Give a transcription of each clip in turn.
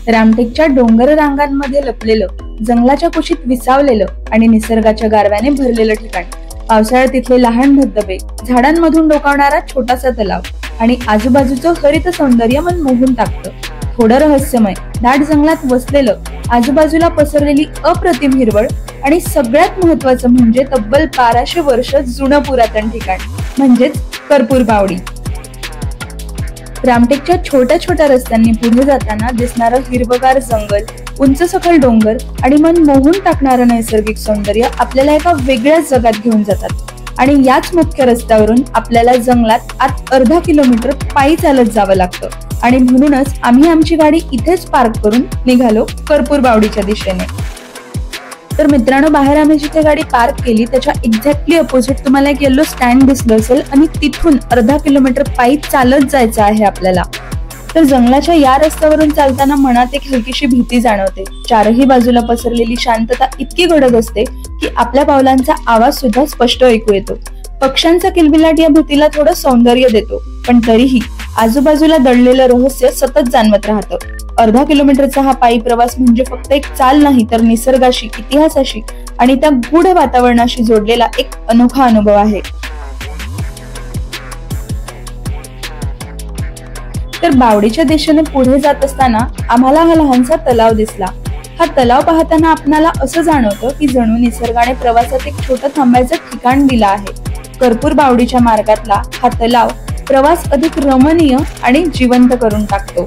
रामटेकच्या डोंगर रांगांमध्ये लपलेलं, जंगलाच्या कुशीत विसावलेलं आणि निसर्गाच्या गारव्याने भरलेलं ठिकाण. पावसाळ्यात तिथले लहान धबधबे, झाडांमधून डोकावणारा छोटासा तलाव आणि आजूबाजूचं हरित सौंदर्य मन मोहून टाकतं. थोडं रहस्यमय, दाट जंगलात वसलेलं, आजूबाजूला पसरलेली अप्रतिम हिरवळ आणि सगळ्यात महत्वाचं म्हणजे तब्बल 1200 वर्ष जुनं पुरातन ठिकाण म्हणजेच करपूर बावडी. रामटेकच्या छोट्या छोट्या रस्त्यांनी पुढे जाताना दिसणारं हिरवगार जंगल, उंच सखल डोंगर आणि मन मोहून टाकणारं नैसर्गिक सौंदर्य आपल्याला एका वेगळ्याच जगात घेऊन जातात. आणि याच मुख्य रस्त्यावरून आपल्याला जंगलात आत अर्धा किलोमीटर पायी चालत जावं लागतं. आणि म्हणूनच आम्ही आमची गाडी इथेच पार्क करून निघालो करपूर बावडीच्या दिशेने. तर मित्रांनो, बाहेर आम्ही जिथे गाडी पार्क केली त्याच्या एक्झॅक्टली अपोजिट तुम्हाला एक येलो स्टँड दिसलं असेल आणि तिथून अर्धा किलोमीटर पायी चालत जायचं आहे आपल्याला. तर जंगलाच्या या रस्त्यावरून चालताना मनात एक हलकीशी भीती जाणवते. चारही बाजूला पसरलेली शांतता इतकी गडद असते की आपल्या पावलांचा आवाज सुद्धा स्पष्ट ऐकू येतो. पक्ष्यांचा किलबिलाट या भीतीला थोडं सौंदर्य देतो, पण तरीही आजूबाजूला दडलेलं रहस्य सतत जाणवत राहतं. अर्धा किलोमीटरचा हा पायी प्रवास म्हणजे फक्त एक चाल नाही, तर निसर्गाशी, इतिहासाशी आणि त्या गूढ वातावरणाशी जोडलेला एक अनोखा अनुभव आहे. तर बावडीच्या दिशेने पुढे जात असताना आम्हाला हा लहानसा तलाव दिसला. हा तलाव पाहताना आपणाला असं जाणवतं की जणू निसर्गाने प्रवासात एक छोटं थांबायचं ठिकाण दिलं आहे. करपूर बावडीच्या मार्गातला हा तलाव प्रवास अधिक रमणीय आणि जिवंत करून टाकतो.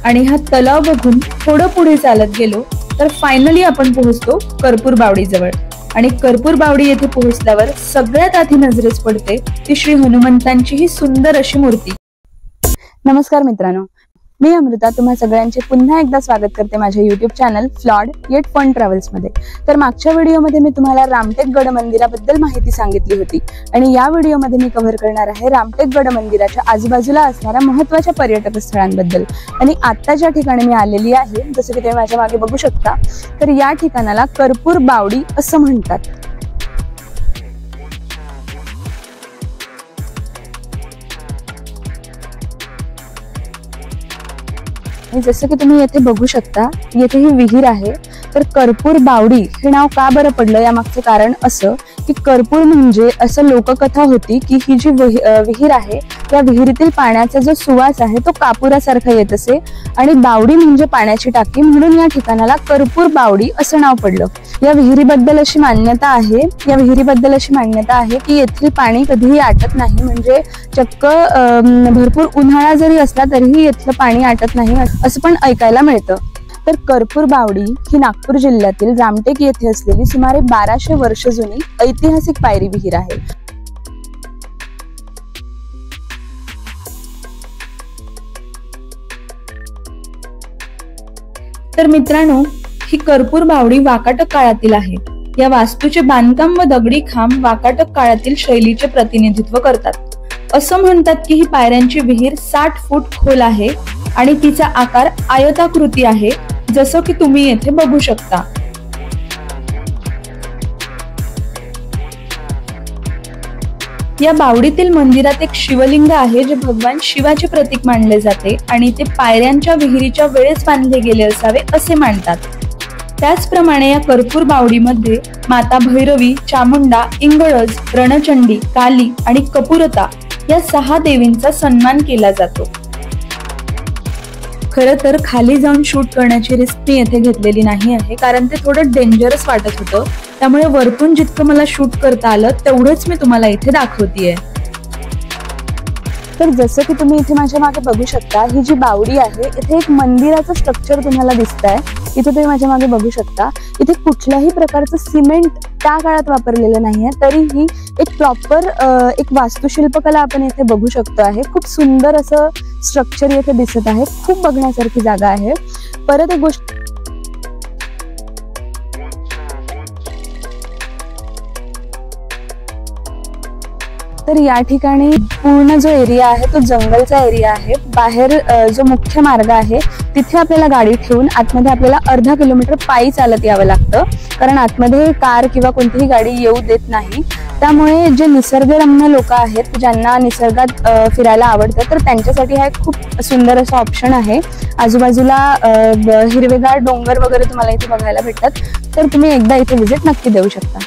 आणि हा तलाव बघून थोडं पुढे चालत गेलो तर फायनली आपण पोहोचतो करपूर बावडी जवळ. आणि करपूर बावडी येथे पोहोचल्यावर सगळ्यात आधी नजरेस पडते ती श्री हनुमंतांची ही सुंदर अशी मूर्ती. नमस्कार मित्रांनो, मी अमृता तुम्हा सगळ्यांचे पुन्हा एकदा स्वागत करते माझ्या YouTube channel flawed yet fun travels मध्ये. तर मागच्या व्हिडिओमध्ये मी तुम्हाला रामटेक गड मंदिराबद्दल माहिती सांगितली होती आणि या व्हिडिओमध्ये मी कव्हर करणार आहे रामटेक गड मंदिराच्या आजूबाजूला असणाऱ्या महत्त्वाच्या पर्यटक स्थळांबद्दल. आणि आता ज्या ठिकाणी मी आलेली आहे, जसं की तुम्ही माझ्या मागे बघू शकता, तर या ठिकाणाला करपूर बावडी असं म्हणतात. जसं की तुम्ही येथे बघू शकता, येथे ही विहीर आहे. तर करपूर बावडी हे नाव का बरं पडलं, या मागचं कारण असं की करपूर म्हणजे असं लोककथा होती की ही जी विहीर आहे त्या विहिरीतील पाण्याचा जो सुवास आहे तो कापुरासारखा येत असे आणि बावडी म्हणजे पाण्याची टाकी, म्हणून या ठिकाणाला करपूर बावडी असं नाव पडलं. या विहिरीबद्दल अशी मान्यता आहे की येथील पाणी कधीही आटत नाही, म्हणजे चक्क भरपूर उन्हाळा जरी असला तरीही येथलं पाणी आटत नाही असं पण ऐकायला मिळतं. तर करपूर बावडी ही नागपूर जिल्ह्यातील रामटेक येथे असलेली सुमारे 1200 वर्ष जुनी ऐतिहासिक पायरी विहीर आहे. तर मित्रांनो, ही करपूर बावडी वाकाटक काळातील आहे. या वास्तूचे बांधकाम व दगडी खांब वाकाटक काळातील शैलीचे प्रतिनिधित्व करतात. असं म्हणतात की ही पायऱ्यांची विहीर 60 फूट खोल आहे आणि तिचा आकार आयताकृती आहे, जसं की तुम्ही येथे बघू शकता. या बावडीतील मंदिरात एक शिवलिंग आहे जे भगवान शिवाचे प्रतीक मानले जाते आणि ते पायऱ्यांच्या विहिरीच्या वेळेस बांधले गेले असावे असे मानतात. त्याचप्रमाणे या करपूर बावडीमध्ये माता भैरवी, चामुंडा, इंगळज, रणचंडी, काली आणि कपूरता या 6 देवींचा सन्मान केला जातो. खरं तर खाली जाऊन शूट करण्याची रिस्क मी येथे घेतलेली नाही आहे, कारण ते थोडं डेंजरस वाटत होतं. त्यामुळे वरतून जितकं मला शूट करता आलं तेवढंच मी तुम्हाला इथे दाखवतेय. तर जसं की तुम्ही इथे माझ्या मागे बघू शकता, ही जी बावडी आहे इथे एक मंदिराचं स्ट्रक्चर तुम्हाला दिसतंय. इथे तुम्ही माझ्या मागे बघू शकता, इथे कुठल्याही प्रकारचं सिमेंट त्या काळात वापरलेलं नाहीये, तरीही एक प्रॉपर एक वास्तुशिल्पकला आपण इथे बघू शकतो आहे. खूप सुंदर असं स्ट्रक्चर इथे दिसत आहे. खूप बघण्यासारखी जागा आहे. परत एक गोष्ट, तर या ठिकाणी पूर्ण जो एरिया आहे तो जंगलचा एरिया आहे। बाहेर जो मुख्य मार्ग आहे तिथे आपल्याला गाडी ठेवून आतमध्ये आपल्याला अर्धा किलोमीटर पायी चालत यावं लागतं, कारण आतमध्ये कार किंवा कोणतीही गाडी येऊ देत नाही। त्यामुळे जे निसर्गरम्य लोक आहेत, ज्यांना निसर्गात फिरायला आवडतं, तर त्यांच्यासाठी हा एक खूप सुंदर असा ऑप्शन आहे। आजूबाजूला हिरवेगार डोंगर वगैरे तुम्हाला इथे बघायला भेटतात, तर तुम्ही एकदा इथे व्हिजिट नक्की देऊ शकता।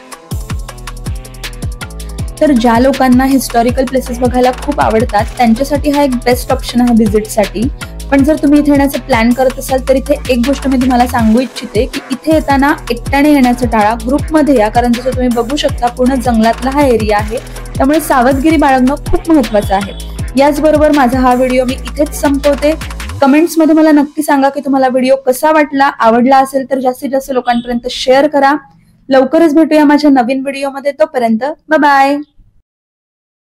तर ज्या लोकांना हिस्टॉरिकल प्लेसेस बघायला खूप आवडतात त्यांच्यासाठी हा एक बेस्ट ऑप्शन आहे व्हिजिटसाठी। पण जर तुम्ही इथे येण्याचं प्लॅन करत असाल तर इथे एक गोष्ट मी तुम्हाला सांगू इच्छिते की इथे येताना एकट्याने येण्याचं टाळा, ग्रुपमध्ये या, कारण जसं तुम्ही बघू शकता पूर्ण जंगलातला हा एरिया आहे, त्यामुळे सावधगिरी बाळगणं खूप महत्त्वाचं आहे। याचबरोबर माझा हा व्हिडिओ मी इथेच संपवते। कमेंट्समध्ये मला नक्की सांगा की तुम्हाला व्हिडिओ कसा वाटला, आवडला असेल तर जास्तीत जास्त लोकांपर्यंत शेअर करा। लवकरच भेटूया माझ्या नवीन व्हिडिओमध्ये, तोपर्यंत बाय बाय।